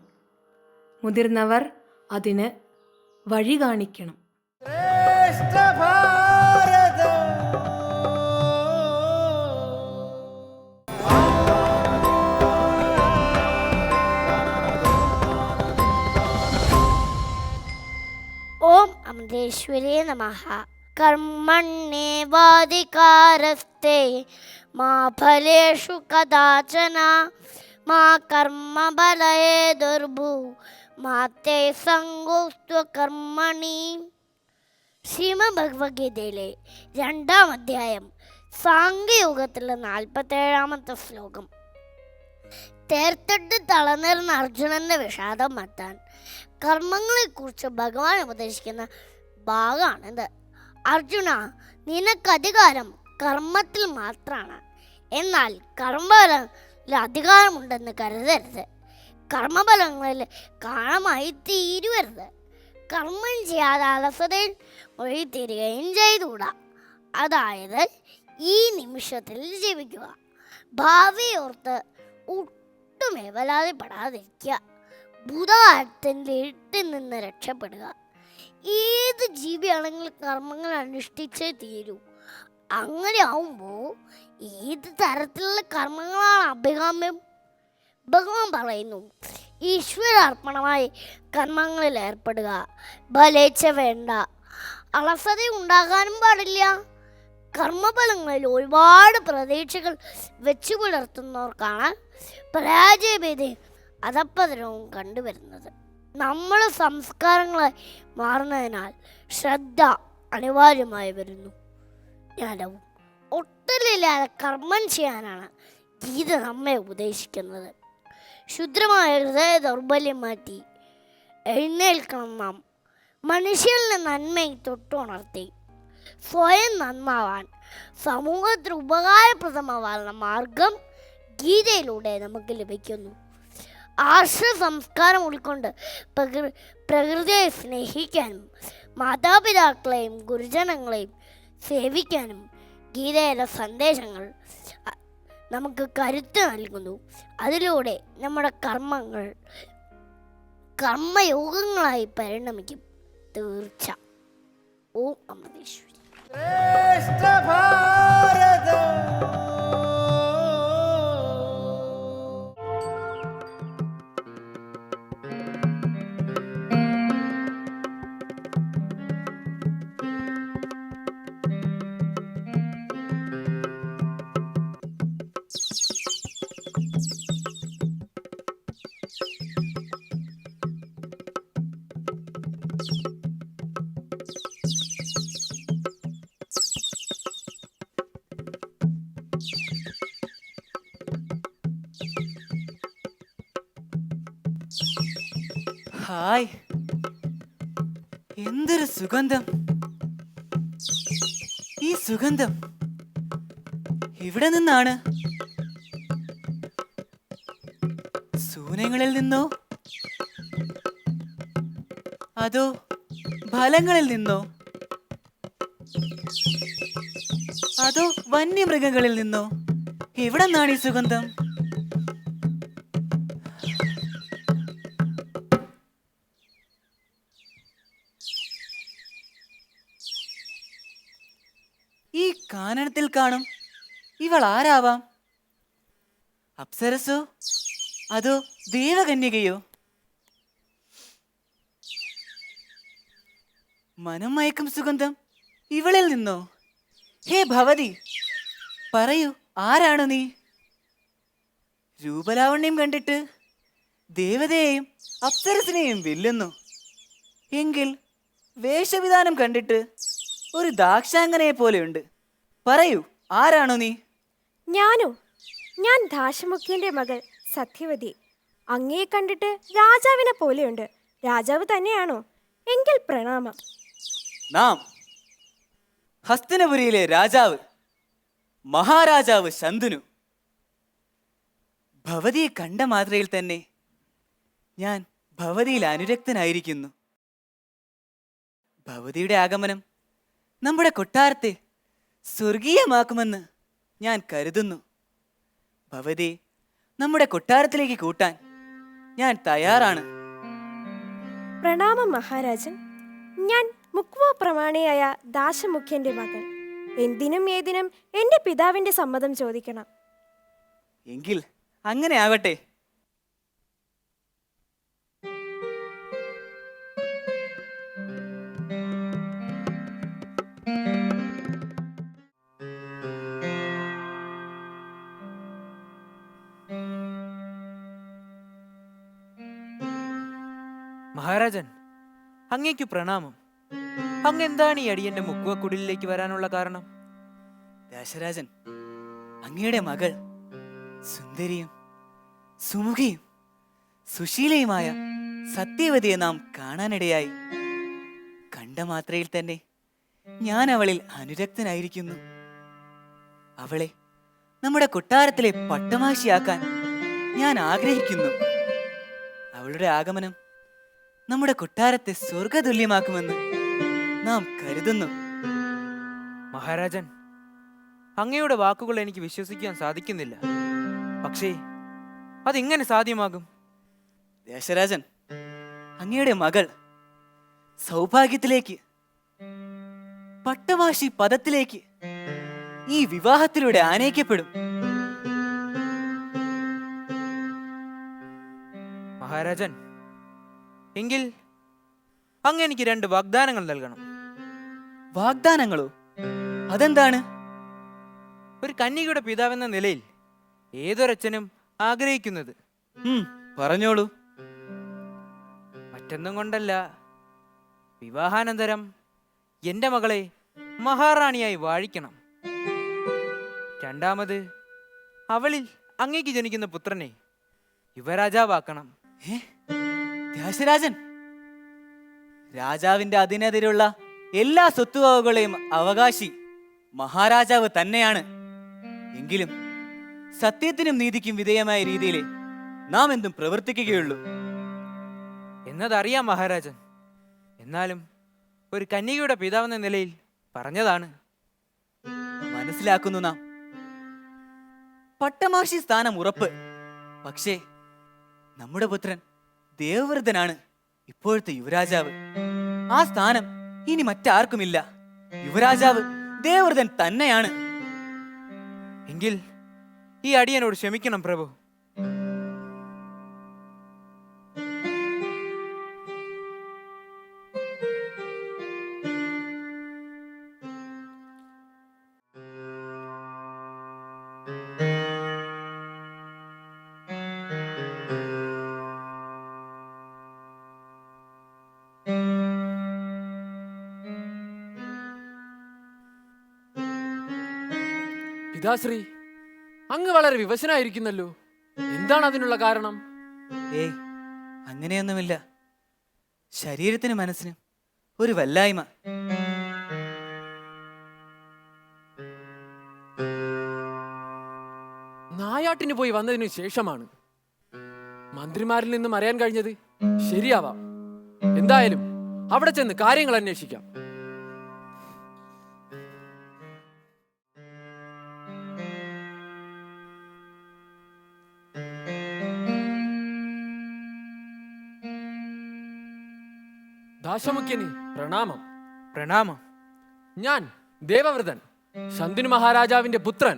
മുതിർന്നവർ അതിന് വഴി കാണിക്കണം.
ഓം അമൃതേശ്വരേ നമഃ. കർമ്മണ്യേവാധികാരസ്തേ മാ ഫലേഷു കദാചന മാ കർമ്മഫലേ ദുർഭൂ മാ തേ സംഗോസ്ത്വ കർമ്മണി. ശ്രീമദ് ഭഗവത്ഗീതയിലെ 2-ാം അധ്യായം സാംഖ്യയോഗത്തിലെ 47-ാമത്തെ ശ്ലോകം. തേർത്തിട്ട് തളർന്നിരുന്ന അർജുനന്റെ വിഷാദം മാറ്റാൻ കർമ്മങ്ങളെക്കുറിച്ച് ഭഗവാൻ ഉപദേശിക്കുന്ന ഭാഗമാണിത്. അർജുന, നിനക്ക് അധികാരം കർമ്മത്തിൽ മാത്രമാണ്. എന്നാൽ കർമ്മഫലങ്ങളിൽ അധികാരമുണ്ടെന്ന് കരുതരുത്. കർമ്മഫലങ്ങളിൽ കാരണമായി തീരുവരുത്. കർമ്മം ചെയ്യാതെ അലസതയിൽ ഒഴിത്തീരുകയും ചെയ്തുകൂടാ. അതായത് ഈ നിമിഷത്തിൽ ജീവിക്കുക. ഭാവിയോർത്ത് ഒട്ടുമേ വലാതിപ്പെടാതിരിക്കുക. ഭൂതകാലത്തിൻ്റെ ഇരുട്ടിൽ നിന്ന് രക്ഷപ്പെടുക. ഏത് ജീവിയാണെങ്കിലും കർമ്മങ്ങൾ അനുഷ്ഠിച്ചേ തീരൂ. അങ്ങനെ ആവുമ്പോൾ ഏത് തരത്തിലുള്ള കർമ്മങ്ങളാണ് അഭികാമ്യം? ഭഗവാൻ പറയുന്നു, ഈശ്വരാർപ്പണമായി കർമ്മങ്ങളിൽ ഏർപ്പെടുക. ഫലേച്ഛ വേണ്ട. അലസത ഉണ്ടാകാനും പാടില്ല. കർമ്മഫലങ്ങളിൽ ഒരുപാട് പ്രതീക്ഷകൾ വെച്ചു പുലർത്തുന്നവർക്കാണ് പരാജയഭീതിയും അധപ്പതനവും കണ്ടുവരുന്നത്. നമ്മുടെ സംസ്കാരങ്ങളായി മാറുന്നതിനാൽ ശ്രദ്ധ അനിവാര്യമായി വരുന്നു. ജ്ഞാനവും ഒട്ടലില്ലാതെ കർമ്മം ചെയ്യാനാണ് ഗീത നമ്മെ ഉപദേശിക്കുന്നത്. ശുദ്രമായ ഹൃദയ ദൗർബല്യം മാറ്റി എഴുന്നേൽക്കണം നാം. മനുഷ്യരിലെ നന്മയെ തൊട്ടുണർത്തി സ്വയം നന്നാവാൻ, സമൂഹത്തിന് ഉപകാരപ്രദമാവാനുള്ള മാർഗം ഗീതയിലൂടെ നമുക്ക് ലഭിക്കുന്നു. ആശ്രയ സംസ്കാരം ഉൾക്കൊണ്ട് പ്രകൃതിയെ സ്നേഹിക്കാനും മാതാപിതാക്കളെയും ഗുരുജനങ്ങളെയും സേവിക്കാനും ഗീതയിലെ സന്ദേശങ്ങൾ നമുക്ക് കരുത്ത് നൽകുന്നു. അതിലൂടെ നമ്മുടെ കർമ്മങ്ങൾ കർമ്മയോഗങ്ങളായി പരിണമിക്കും. തീർച്ച. ഓം അമൃതേശ്വരി.
ഹായ്, എന്തൊരു സുഗന്ധം! ഈ സുഗന്ധം ഇവിടെ നിന്നാണ്? സൂനങ്ങളിൽ നിന്നോ അതോ ഫലങ്ങളിൽ നിന്നോ അതോ വന്യമൃഗങ്ങളിൽ നിന്നോ? എവിടെ നിന്നാണ് ഈ സുഗന്ധം? ഈ കാനനത്തിൽ കാണും ഇവൾ ആരാവാം? അപ്സരസോ അതോ ദേവകന്യകയോ? മനം മയക്കും സുഗന്ധം ഇവളിൽ നിന്നോ? ഹേ ഭവതി, പറയൂ, ആരാണു നീ? രൂപലാവണ്യം കണ്ടിട്ട് ദേവതയെയും അപ്സരസിനെയും വെല്ലുന്നു. എങ്കിൽ വേഷവിധാനം കണ്ടിട്ട് ഒരു ദാക്ഷാംഗനയെ പോലെയുണ്ട്. പറയൂ, ആരാണോ നീ?
ഞാനോ? ഞാൻ ദാശമുഖ്യന്റെ മകൾ സത്യവതി. അങ്ങയെ കണ്ടിട്ട് രാജാവിനെ പോലെയുണ്ട്. രാജാവ് തന്നെയാണോ? എങ്കിൽ പ്രണാമം.
നാം ഹസ്തിനപുരിയിലെ രാജാവ് മഹാരാജാവ് ശന്തനു. ഭവതിയെ കണ്ട മാത്രയിൽ തന്നെ ഞാൻ ഭവതിയിൽ അനുരക്തനായിരിക്കുന്നു. ഭവതിയുടെ ആഗമനം നമ്മുടെ കൊട്ടാരത്തെ സ്വർഗീയമാക്കുമെന്ന് ഞാൻ കരുതുന്നു. ഭവതിയെ നമ്മുടെ കൊട്ടാരത്തിലേക്ക് കൂട്ടാൻ ഞാൻ തയ്യാറാണ്.
പ്രണാമം മഹാരാജൻ. ഞാൻ മുക്വ പ്രമാണിയായ ദാശമുഖ്യന്റെ മകൾ. എന്തിനും ഏതിനും എന്റെ പിതാവിന്റെ സമ്മതം ചോദിക്കണം.
എങ്കിൽ അങ്ങനെ ആവട്ടെ.
മഹാരാജൻ, അങ്ങേക്ക് പ്രണാമം. അങ്ങ് എന്താണ് ഈ അടിയന്റെ മുക്കുവക്കുടിലേക്ക് വരാനുള്ള കാരണം?
ദശരാജൻ, അങ്ങയുടെ മകൾ സുന്ദരിയും സുമുഖിയും സുശീലയുമായ സത്യവതിയെ നാം കാണാനിടയായി. കണ്ട മാത്രയിൽ തന്നെ ഞാൻ അവളിൽ അനുരക്തനായിരിക്കുന്നു. അവളെ നമ്മുടെ കൊട്ടാരത്തിലെ പട്ടമാശിയാക്കാൻ ഞാൻ ആഗ്രഹിക്കുന്നു. അവളുടെ ആഗമനം നമ്മുടെ കൊട്ടാരത്തെ സ്വർഗതുല്യമാക്കുമെന്ന് നാം കരുതുന്നു.
മഹാരാജൻ, അങ്ങയുടെ വാക്കുകൾ എനിക്ക് വിശ്വസിക്കാൻ സാധിക്കുന്നില്ല. പക്ഷേ അതെങ്ങനെ സാധ്യമാകും?
ദേശരാജൻ, അങ്ങയുടെ മകൾ സൗഭാഗ്യത്തിലേക്ക്, പട്ടവാശി പദത്തിലേക്ക് ഈ വിവാഹത്തിലൂടെ ആനയിക്കപ്പെടും.
മഹാരാജൻ, എങ്കിൽ അങ്ങ് എനിക്ക് 2 വാഗ്ദാനങ്ങൾ നൽകണം.
വാഗ്ദാനങ്ങളോ? അതെന്താണ്?
ഒരു കന്യകയുടെ പിതാവെന്ന നിലയിൽ ഏതൊരച്ഛനും ആഗ്രഹിക്കുന്നത്.
പറഞ്ഞോളൂ.
മറ്റൊന്നും കൊണ്ടല്ല, വിവാഹാനന്തരം എൻ്റെ മകളെ മഹാറാണിയായി വാഴിക്കണം. രണ്ടാമത്, അവളിൽ അങ്ങേക്ക് ജനിക്കുന്ന പുത്രനെ യുവരാജാവാക്കണം.
ദേശരാജൻ, രാജാവിന്റെ അതിനെതിരുള്ള എല്ലാ സ്വത്തുവകകളെയും അവകാശി മഹാരാജാവ് തന്നെയാണ്. എങ്കിലും സത്യത്തിനും നീതിക്കും വിധേയമായ രീതിയിൽ നാം എന്തും പ്രവർത്തിക്കുകയുള്ളൂ
എന്നതറിയാം മഹാരാജൻ. എന്നാലും ഒരു കന്യകയുടെ പിതാവെന്ന നിലയിൽ പറഞ്ഞതാണ്.
മനസ്സിലാക്കുന്നു നാം. പട്ടമാഷി സ്ഥാനം ഉറപ്പ്. പക്ഷേ നമ്മുടെ പുത്രൻ ദേവവ്രതനാണ് ഇപ്പോഴത്തെ യുവരാജാവ്. ആ സ്ഥാനം ഇനി മറ്റാർക്കുമില്ല. യുവരാജാവ് ദേവവ്രതൻ തന്നെയാണ്.
എങ്കിൽ ഈ അടിയനോട് ക്ഷമിക്കണം പ്രഭു.
പിതാശ്രീ, അങ്ങ് വളരെ വിവശനായിരിക്കുന്നല്ലോ. എന്താണ് അതിനുള്ള കാരണം?
ഏയ്, അങ്ങനെയൊന്നുമില്ല. ശരീരത്തിനും മനസ്സിനും ഒരു വല്ലായ്മ.
നായാട്ടിന് പോയി വന്നതിനു ശേഷമാണ് മന്ത്രിമാരിൽ നിന്നും അറിയാൻ കഴിഞ്ഞത്. ശരിയാവാം. എന്തായാലും അവിടെ ചെന്ന് കാര്യങ്ങൾ അന്വേഷിക്കാം. ദാശമുഖ്യന് പ്രണാമം.
പ്രണാമം.
ഞാൻ ദേവവ്രതൻ, ശന്തനു മഹാരാജാവിന്റെ പുത്രൻ.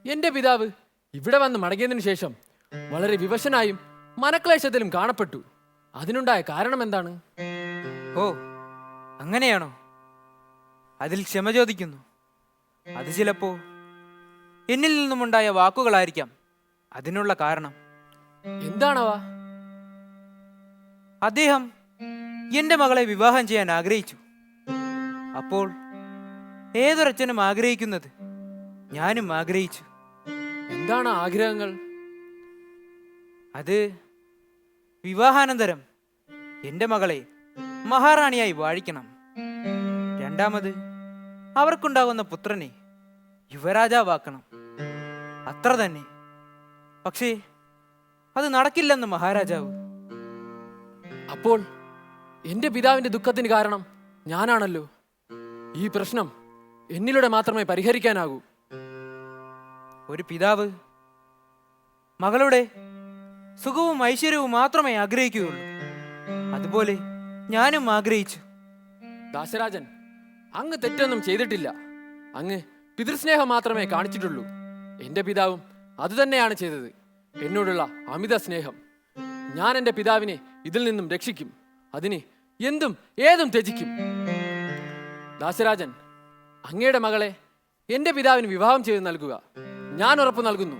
എന്റെ പിതാവ് ഇവിടെ വന്ന് മടങ്ങിയതിനു ശേഷം വളരെ വിവശനായും മനക്ലേശത്തിലും കാണപ്പെട്ടു. അതിനുണ്ടായ കാരണം എന്താണ്?
ഓ, അങ്ങനെയാണോ? അതിൽ ക്ഷമ ചോദിക്കുന്നു. അത് ചിലപ്പോ എന്നിൽ നിന്നുമുണ്ടായ വാക്കുകളായിരിക്കാം അതിനുള്ള കാരണം.
എന്താണവ?
അദ്ദേഹം എന്റെ മകളെ വിവാഹം ചെയ്യാൻ ആഗ്രഹിച്ചു. അപ്പോൾ ഏതൊരച്ഛനും ആഗ്രഹിക്കുന്നത് ഞാനും ആഗ്രഹിച്ചു.
എന്താണ് ആഗ്രഹങ്ങൾ?
അത് വിവാഹാനന്തരം എന്റെ മകളെ മഹാറാണിയായി വാഴിക്കണം. രണ്ടാമത്, അവർക്കുണ്ടാകുന്ന പുത്രനെ യുവരാജാവാക്കണം. അത്ര തന്നെ. പക്ഷേ അത് നടക്കില്ലെന്ന് മഹാരാജാവ്.
അപ്പോൾ എന്റെ പിതാവിന്റെ ദുഃഖത്തിന് കാരണം ഞാനാണല്ലോ. ഈ പ്രശ്നം എന്നിലൂടെ മാത്രമേ പരിഹരിക്കാനാകൂ.
ഒരു പിതാവ് മകളുടെ സുഖവും ഐശ്വര്യവും മാത്രമേ ആഗ്രഹിക്കുകയുള്ളൂ. അതുപോലെ ഞാനും ആഗ്രഹിച്ചു.
ദാശരാജൻ, അങ്ങ് തെറ്റൊന്നും ചെയ്തിട്ടില്ല. അങ്ങ് പിതൃസ്നേഹം മാത്രമേ കാണിച്ചിട്ടുള്ളൂ. എന്റെ പിതാവും അതുതന്നെയാണ് ചെയ്തത്. എന്നോടുള്ള അമിത സ്നേഹം. ഞാൻ എന്റെ പിതാവിനെ ഇതിൽ നിന്നും രക്ഷിക്കും. അതിന് എന്തും ഏതും ത്യജിക്കും. ദാശരാജൻ, അങ്ങയുടെ മകളെ എന്റെ പിതാവിന് വിവാഹം ചെയ്ത് നൽകുക. ഞാൻ ഉറപ്പ് നൽകുന്നു,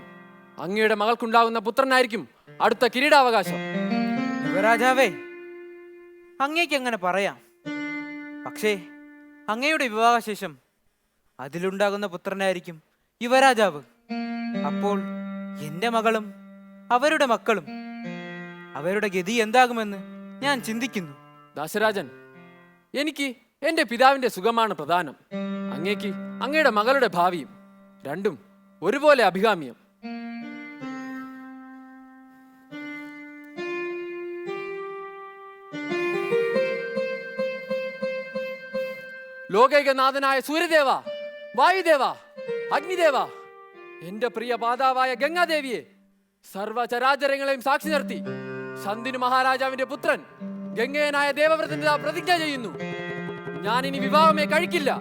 അങ്ങയുടെ മകൾക്കുണ്ടാകുന്ന പുത്രനായിരിക്കും അടുത്ത കിരീടാവകാശം.
യുവരാജാവേ, അങ്ങേക്ക് അങ്ങനെ പറയാം. പക്ഷേ അങ്ങയുടെ വിവാഹശേഷം അതിലുണ്ടാകുന്ന പുത്രനായിരിക്കും യുവരാജാവ്. അപ്പോൾ എൻ്റെ മകളും അവരുടെ മക്കളും അവരുടെ ഗതി എന്താകുമെന്ന് ഞാൻ ചിന്തിക്കുന്നു.
ദാശരാജൻ, എനിക്ക് എന്റെ പിതാവിന്റെ സുഖമാണ് പ്രധാനം. അങ്ങേക്ക് അങ്ങയുടെ മകളുടെ ഭാവിയും, രണ്ടും ഒരുപോലെ അഭികാമ്യം. ലോകൈകനാഥനായ സൂര്യദേവ, വായുദേവ, അഗ്നിദേവ, എന്റെ പ്രിയ മാതാവായ ഗംഗാദേവിയെ സർവചരാചരങ്ങളെയും സാക്ഷി നിർത്തി ശന്തനു മഹാരാജാവിന്റെ പുത്രൻ ഗംഗേയനായ ദേവവ്രതന്റെ പ്രതിജ്ഞ ചെയ്യുന്നു. ഞാൻ ഇനി വിവാഹമേ കഴിക്കില്ല.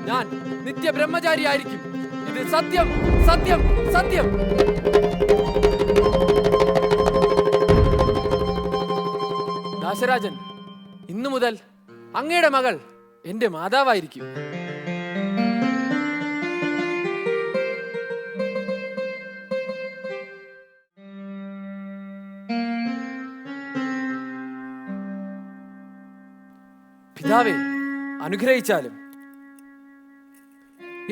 ഞാൻ നിത്യ ബ്രഹ്മചാരിയായിരിക്കും. ഇത് സത്യം, സത്യം, സത്യം. ദാശരാജൻ, ഇന്നു മുതൽ അങ്ങയുടെ മകൾ എന്റെ മാതാവായിരിക്കും. പിതാവേ, അനുഗ്രഹിച്ചാലും.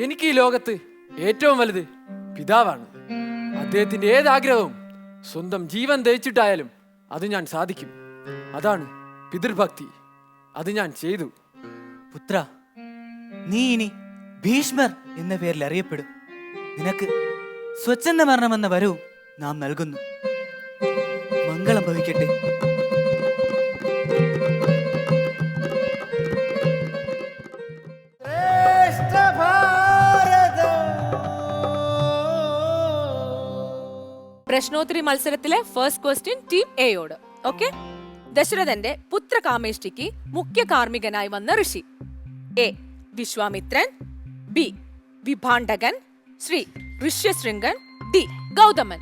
എനിക്ക് ഈ ലോകത്ത് ഏറ്റവും വലുത് പിതാവാണ്. അദ്ദേഹത്തിന്റെ ഏതാഗ്രഹവും സ്വന്തം ജീവൻ ദയിച്ചിട്ടായാലും അത് ഞാൻ സാധിക്കും. അതാണ് പിതൃഭക്തി. അത് ഞാൻ ചെയ്തു.
പുത്ര, നീ ഇനി ഭീഷ്മർ എന്ന പേരിൽ അറിയപ്പെടും. നിനക്ക് സ്വച്ഛന്ത മരണമെന്ന വരവും നാം നൽകുന്നു. മംഗളം ഭവിക്കട്ടെ.
പ്രശ്നോത്തരി മത്സരത്തിലെ ഫസ്റ്റ് ക്വസ്റ്റ്യൻ ടീം എയോട്. ഓക്കെ. ദശരഥന്റെ പുത്രകാമേഷ്ടിക്ക് മുഖ്യ കാർമ്മികനായി വന്ന ഋഷി. A Vishwamithran, B Vibhandakan, C Rishyasringan, D Gauthaman.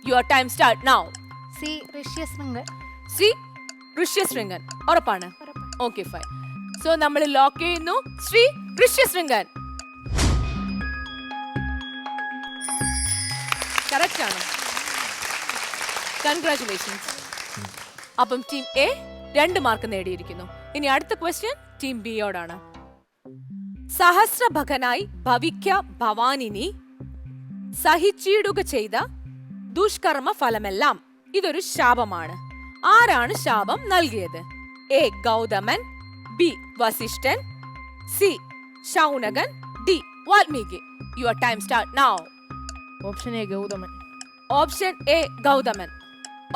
Your time start now.
C Rishyasringan.
C Rishyasringan ഉറപ്പാണ്? Okay, fine. സോ നമ്മൾ ലോക്ക് ചെയ്യുന്നു ശ്രീ ഋഷ്യശൃംഗൻ. കറക്റ്റ് ആണ്. കൺഗ്രാറ്റുലേഷൻസ്. അപ്പം ടീം എ 2 മാർക്ക് നേടിയിരിക്കുന്നു. ഇനി അടുത്ത ക്വസ്റ്റ്യൻ ടീം ബിയോടാണ്. സഹസ്രഭകനായി ഭവിക്ക ഭവാനിനി സഹിച്ചിടുക ചെയ്ത ദുഷ്കർമ്മ ഫലമെല്ലാം. ഇതൊരു ശാപമാണ്. ആരാണ് ശാപം നൽകിയത്? A Gauthaman, B Vasishtan, C Shaunakan, D Valmiki. Your time start now.
Option A Gauthaman.
Option A Gauthaman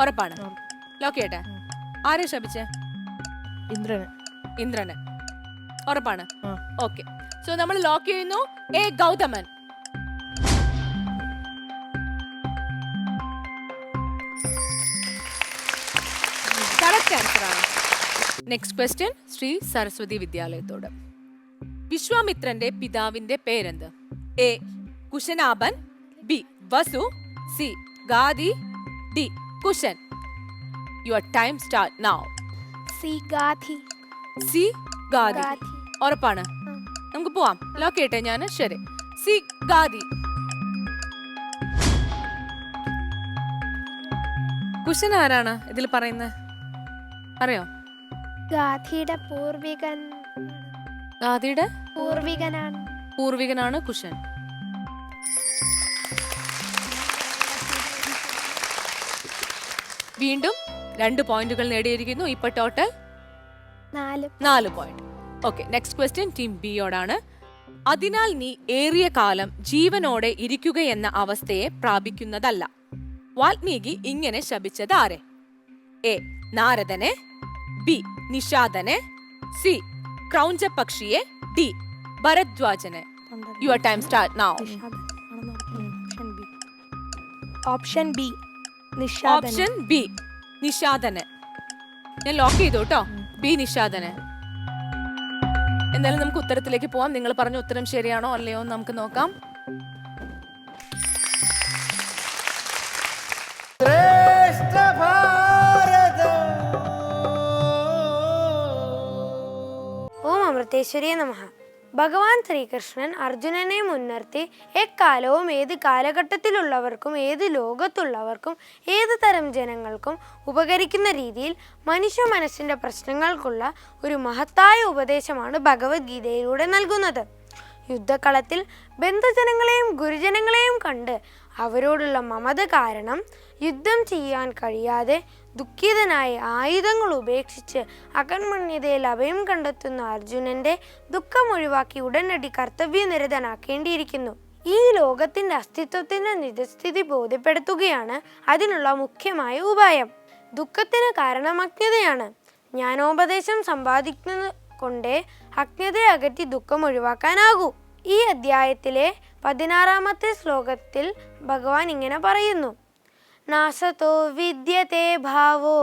ഉറപ്പാണ്? ലോക്ക് ചെയ്യട്ടെ. ആരെ ശപിച്ചേ?
ഇന്ദ്രന്.
ഇന്ദ്രന് ഉറപ്പാണ്? ഓക്കെ. സോ നമ്മൾ ലോക്ക് ചെയ്യുന്നു എ ഗൗതമൻ. കറക്റ്റ് ആൻസർ ആണ്. നെക്സ്റ്റ് ക്വസ്റ്റ്യൻ ശ്രീ സരസ്വതി വിദ്യാലയത്തോട്. വിശ്വാമിത്രന്റെ പിതാവിന്റെ പേരെന്ത്? A Kushanabhan, B Vasu, C Gadhi, D Kushan. Your time start now.
C Gadhi.
C Gadhi ഉറപ്പാണ്? നമുക്ക് പോവാം. ലോക്ക് ചെയ്യട്ടെ ഞാൻ. ശരി, സി ഗാദി. കുശൻ ആരാണ് ഇതിൽ പറയുന്നത്? അറിയോ?
ഗാധിയുടെ പൂർവികൻ.
ഗാദിയുടെ
പൂർവികനാണ്.
പൂർവികനാണ് കുശൻ. വീണ്ടും 2 പോയിന്റുകൾ നേടിയിരിക്കുന്നു. ഇപ്പൊ total 4 point. Okay. Next question team ബിയോടാണ്. അതിനാൽ നീ ഏറിയ കാലം ജീവനോടെ ഇരിക്കുകയെന്ന അവസ്ഥയെ പ്രാപിക്കുന്നതല്ല. വാൽമീകി ഇങ്ങനെ ശപിച്ചത് ആരെ? എ നാരദനെ, ബി നിഷാദനെ, സി ക്രൗഞ്ച പക്ഷിയെ, ഡി ഭരദ്വാജനെ. Your time start now.
Option B
option B നിഷാദന്. ഞാൻ ലോക്ക് ചെയ്തു കേട്ടോ. ബി നിഷാദന്. എന്തായാലും നമുക്ക് ഉത്തരത്തിലേക്ക് പോവാം. നിങ്ങൾ പറഞ്ഞ ഉത്തരം ശരിയാണോ അല്ലയോ എന്ന് നമുക്ക് നോക്കാം.
ഓം അമൃതേശ്വരിയെ നമഃ. ഭഗവാൻ ശ്രീകൃഷ്ണൻ അർജുനനെ മുൻനിർത്തി എക്കാലവും ഏത് കാലഘട്ടത്തിലുള്ളവർക്കും ഏത് ലോകത്തുള്ളവർക്കും ഏത് തരം ജനങ്ങൾക്കും ഉപകരിക്കുന്ന രീതിയിൽ മനുഷ്യ മനസ്സിൻ്റെ പ്രശ്നങ്ങൾക്കുള്ള ഒരു മഹത്തായ ഉപദേശമാണ് ഭഗവത്ഗീതയിലൂടെ നൽകുന്നത്. യുദ്ധക്കളത്തിൽ ബന്ധുജനങ്ങളെയും ഗുരുജനങ്ങളെയും കണ്ട് അവരോടുള്ള മമത കാരണം യുദ്ധം ചെയ്യാൻ കഴിയാതെ ദുഃഖിതനായി ആയുധങ്ങൾ ഉപേക്ഷിച്ച് അകന്മണ്യതയിൽ അഭയം കണ്ടെത്തുന്ന അർജുനന്റെ ദുഃഖം ഒഴിവാക്കി ഉടനടി കർത്തവ്യനിരതനാക്കേണ്ടിയിരിക്കുന്നു. ഈ ലോകത്തിന്റെ അസ്തിത്വത്തിന്റെ നിജസ്ഥിതി ബോധ്യപ്പെടുത്തുകയാണ് അതിനുള്ള മുഖ്യമായ ഉപായം. ദുഃഖത്തിന് കാരണം അജ്ഞതയാണ്. ജ്ഞാനോപദേശം സമ്പാദിക്കുന്നത് കൊണ്ടേ അജ്ഞതയെ അകറ്റി ദുഃഖം ഒഴിവാക്കാനാകൂ. ഈ അധ്യായത്തിലെ 16-ാമത്തെ ശ്ലോകത്തിൽ ഭഗവാൻ ഇങ്ങനെ പറയുന്നു: നാസതോ വിദ്യത്തെ ഭാവോ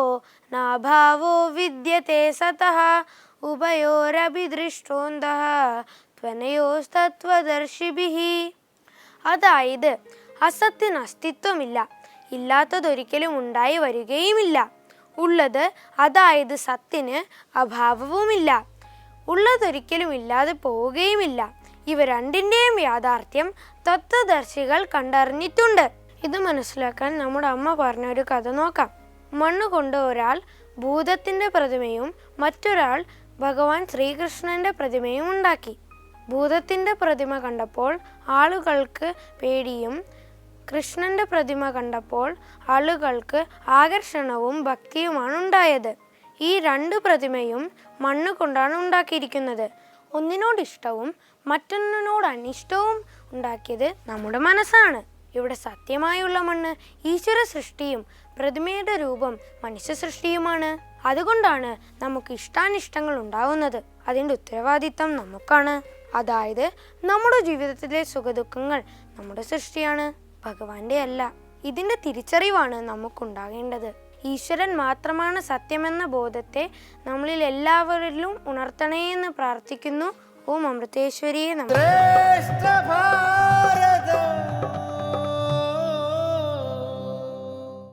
നാഭാവോ വിദ്യത്തെ സതഃ ഉഭയോരഭിദൃഷ്ടോന്തഃ ത്വനയോസ്തത്വദർശിഭിഃ. അതായത് അസത്തിന് അസ്തിത്വമില്ല, ഇല്ലാത്തതൊരിക്കലും ഉണ്ടായി വരികയുമില്ല. ഉള്ളത്, അതായത് സത്തിന് അഭാവവുമില്ല, ഉള്ളതൊരിക്കലും ഇല്ലാതെ പോവുകയുമില്ല. ഇവ രണ്ടിൻ്റെയും യാഥാർത്ഥ്യം തത്വദർശികൾ കണ്ടറിഞ്ഞിട്ടുണ്ട്. ഇത് മനസ്സിലാക്കാൻ നമ്മുടെ അമ്മ പറഞ്ഞൊരു കഥ നോക്കാം. മണ്ണ് കൊണ്ട് ഒരാൾ ഭൂതത്തിൻ്റെ പ്രതിമയും മറ്റൊരാൾ ഭഗവാൻ ശ്രീകൃഷ്ണൻ്റെ പ്രതിമയും ഉണ്ടാക്കി. ഭൂതത്തിൻ്റെ പ്രതിമ കണ്ടപ്പോൾ ആളുകൾക്ക് പേടിയും കൃഷ്ണൻ്റെ പ്രതിമ കണ്ടപ്പോൾ ആളുകൾക്ക് ആകർഷണവും ഭക്തിയുമാണ് ഉണ്ടായത്. ഈ രണ്ട് പ്രതിമയും മണ്ണ് കൊണ്ടാണ് ഉണ്ടാക്കിയിരിക്കുന്നത്. ഒന്നിനോട് ഇഷ്ടവും മറ്റൊന്നിനോട് അനിഷ്ടവും ഉണ്ടാക്കിയത് നമ്മുടെ മനസ്സാണ്. ഇവിടെ സത്യമായുള്ള മണ്ണ് ഈശ്വര സൃഷ്ടിയും പ്രതിമയുടെ രൂപം മനുഷ്യ സൃഷ്ടിയുമാണ്. അതുകൊണ്ടാണ് നമുക്ക് ഇഷ്ടാനിഷ്ടങ്ങൾ ഉണ്ടാവുന്നത്. അതിൻ്റെ ഉത്തരവാദിത്തം നമുക്കാണ്. അതായത് നമ്മുടെ ജീവിതത്തിലെ സുഖദുഃഖങ്ങൾ നമ്മുടെ സൃഷ്ടിയാണ്, ഭഗവാന്റെ അല്ല. ഇതിൻ്റെ തിരിച്ചറിവാണ് നമുക്കുണ്ടാകേണ്ടത്. ഈശ്വരൻ മാത്രമാണ് സത്യമെന്ന ബോധത്തെ നമ്മളിൽ എല്ലാവരിലും ഉണർത്തണേ എന്ന് പ്രാർത്ഥിക്കുന്നു. ഓം അമൃതേശ്വരിയെ നമഃ.